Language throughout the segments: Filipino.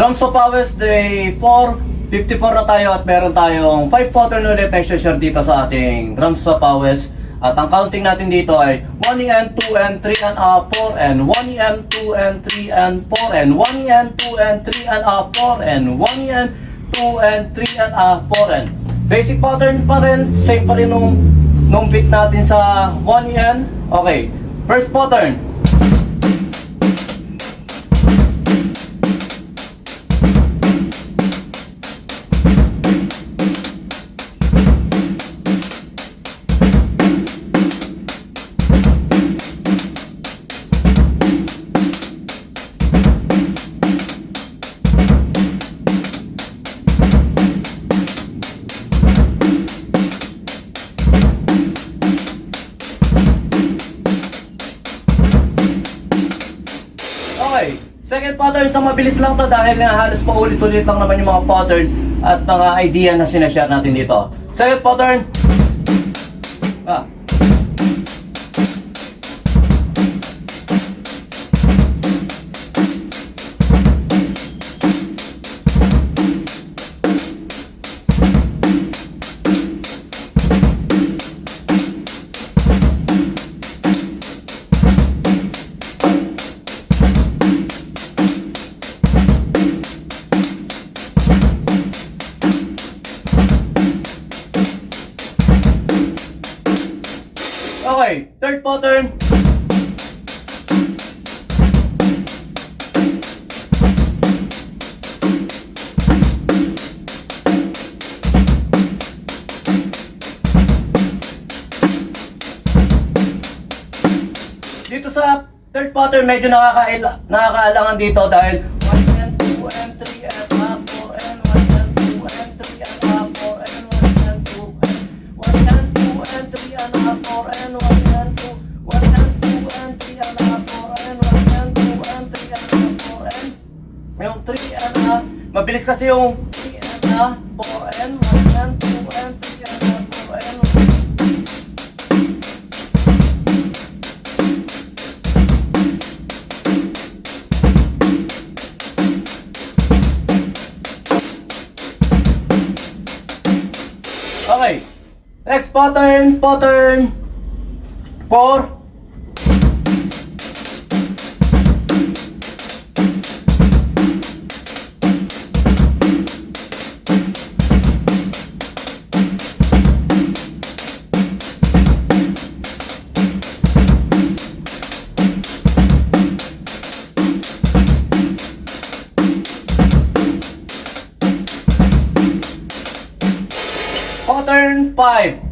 Drums of Powers Day 4, 54 na tayo at meron tayong 5 pattern ulit na i-share dito sa ating Drums of Powers. At ang counting natin dito ay 1 and 2 and 3 and 4 and 1 and 2 and 3 and 4 and 1 and 2 and 3 and 4 and 1 and 2 and 3 and 4 and basic pattern pa rin, same pa rin nung beat natin sa 1 and. Okay, first pattern. Second pattern, sa mabilis lang to dahil nga halos paulit-ulit lang naman yung mga pattern at mga idea na sinashare natin dito. Second pattern. Okay, third pattern. Dito sa third pattern medyo nakakaalangan dito dahil 1 and 2 and 3 and 4 and 1 and 2 and 3 and 4 and 1 and 2 and 1 and 2 and 3 and 4 and 1 and 2 and 3 and 4 and 1 and 2 and 3 and 4 and yung 3 and mabilis kasi yung 3 and 4 and 1 and 2 and 3 and 4 and okay, next pattern, pattern 4. Pattern 5.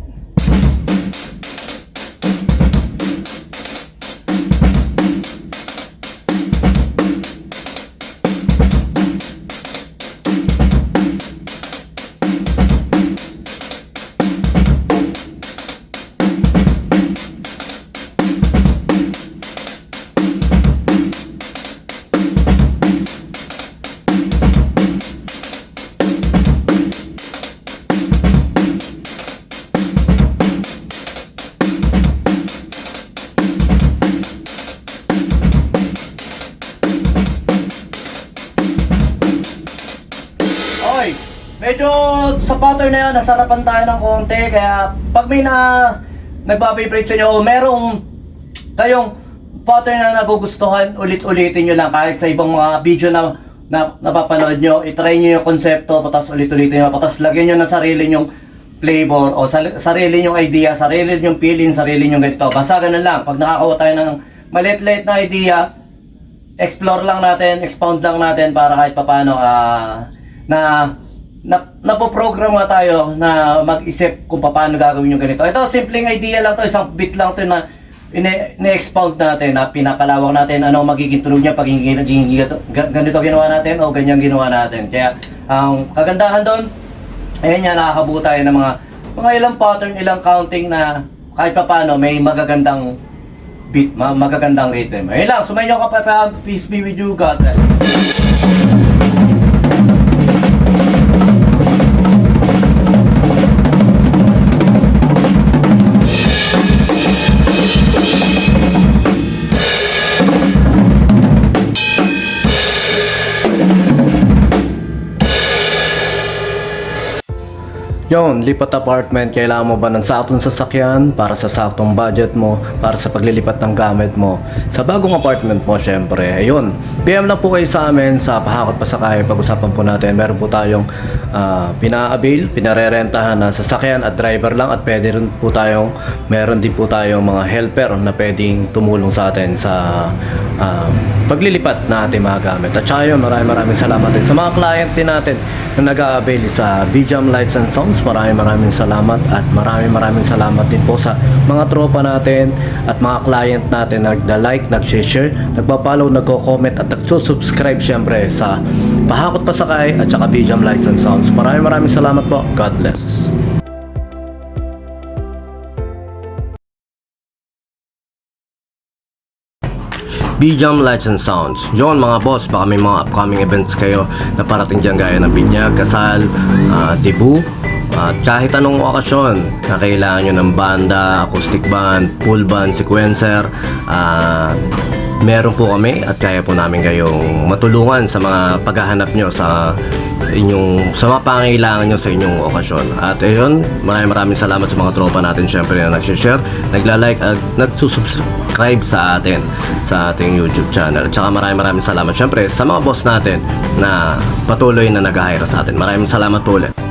Medyo sa pattern na yan, nasarapan tayo ng konti. Kaya pag may nagbabibrate sa inyo, merong kayong pattern na nagugustuhan, ulit-ulitin nyo lang. Kahit sa ibang mga video na napapanood nyo, itry nyo yung konsepto, patas ulit-ulitin nyo, patas lagyan nyo ng sarili nyong flavor o sarili nyong idea, sarili nyong feeling, sarili nyong ganito. Basta ganun lang. Pag nakakawa tayo ng maliit-liit na idea, explore lang natin, expound lang natin para kahit papano napoprogram nga tayo na mag-isip kung paano gagawin yung ganito. Ito, simpleng idea lang to, isang bit lang to na ine-expound natin, na pinapalawak natin ano magiging tunog niya pag ganito ginawa natin o ganyan ginawa natin. Kaya ang kagandahan doon, ayan nga, nakakabuo tayo ng mga ilang pattern, ilang counting na kahit paano may magagandang beat, magagandang rhythm. Ayun lang, sumayin nyo ka pa, peace be with you, God bless. Yon, lipat apartment, kailangan mo ba ng saktong sasakyan para sa saktong budget mo, para sa paglilipat ng gamit mo? Sa bagong apartment mo, syempre, ayun. PM lang po kayo sa amin sa Pahakot Pasakay. Pag-usapan po natin, meron po tayong pina-avail, pinarerentahan na sasakyan at driver lang, at pwede rin po tayong, meron din po tayong mga helper na pwedeng tumulong sa atin sa paglilipat na ating mga gamit. At saka yun, maraming salamat din sa mga client din natin na nag-a-avail sa BJAM Lights and Sounds. Maraming salamat, at maraming salamat din po sa mga tropa natin at mga client natin na nagda-like, nag-share, nagpa-follow, nagko-comment at nagsusubscribe syempre sa Pahakot Pasakay at saka BJAM Lights and Sounds. Maraming salamat po. God bless. BJAM Lights and Sounds. Yon mga boss, baka may mga upcoming events kayo na parating dyan gaya ng binyag, kasal, debut, at kahit anong okasyon na kailangan nyo ng banda, acoustic band, full band, sequencer, meron po kami at kaya po namin kayong matulungan sa mga paghahanap nyo sa mga pangailangan nyo sa inyong okasyon. At ayun, maraming salamat sa mga tropa natin syempre na nag-share, nagla-like at nagsusubscribe sa atin sa ating YouTube channel. At saka maraming salamat syempre sa mga boss natin na patuloy na nag-hire sa atin. Maraming salamat po ulit.